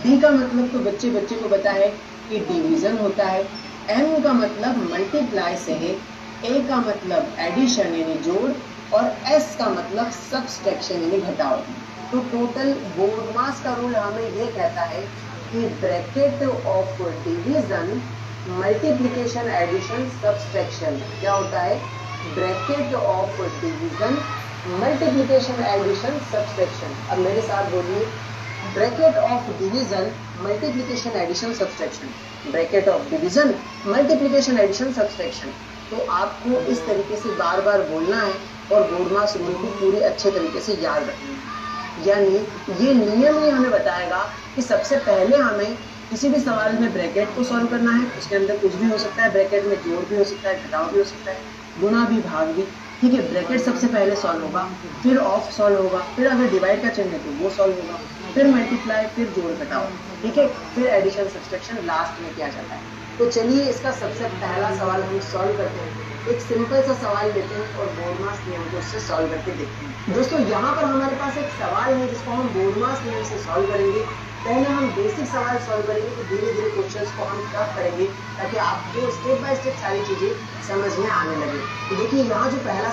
D का मतलब तो बच्चे बच्चे को पता है कि डिवीजन होता है। एम का मतलब मल्टीप्लाई से है। ए का मतलब एडिशन यानी जोड़, और एस का मतलब सब्सट्रैक्शन यानी घटाव। तो टोटल बोरमास का रूल हमें ये कहता है कि bracket of division multiplication addition subtraction क्या होता है, bracket of division multiplication addition subtraction. अब मेरे साथ बोलिए, bracket of division multiplication addition subtraction, bracket of division multiplication addition subtraction. तो आपको इस तरीके से बार बार बोलना है और बोरमास रूल को पूरे अच्छे तरीके से याद रखना है। यानी ये नियम ही हमें बताएगा कि सबसे पहले हमें किसी भी सवाल में ब्रैकेट को सॉल्व करना है। उसके अंदर कुछ भी हो सकता है, ब्रैकेट में जोड़ भी हो सकता है, घटाव भी हो सकता है, गुणा भी, भाग भी। ठीक है, ब्रैकेट सबसे पहले सॉल्व होगा, फिर ऑफ सॉल्व होगा, फिर अगर डिवाइड का चिन्ह है तो वो सॉल्व होगा, फिर मल्टीप्लाई, फिर जोड़ घटाओ। ठीक है, फिर एडिशन सब्सट्रैक्शन लास्ट में किया जाता है। तो चलिए इसका सबसे पहला सवाल हम सॉल्व करते हैं। एक सिंपल सा सवाल लेते हैं और बोरमास नियम को उससे सॉल्व करके देखते हैं। दोस्तों यहाँ पर हमारे पास एक सवाल है जिसको हम बोरमास नियम से सॉल्व करेंगे। पहले हम बेसिक सवाल सॉल्व करेंगे, तो धीरे धीरे क्वेश्चंस को हम टफ करेंगे ताकि आपको स्टेप बाय स्टेप सारी चीजें समझ में आने लगे। तो देखिए यहाँ जो पहला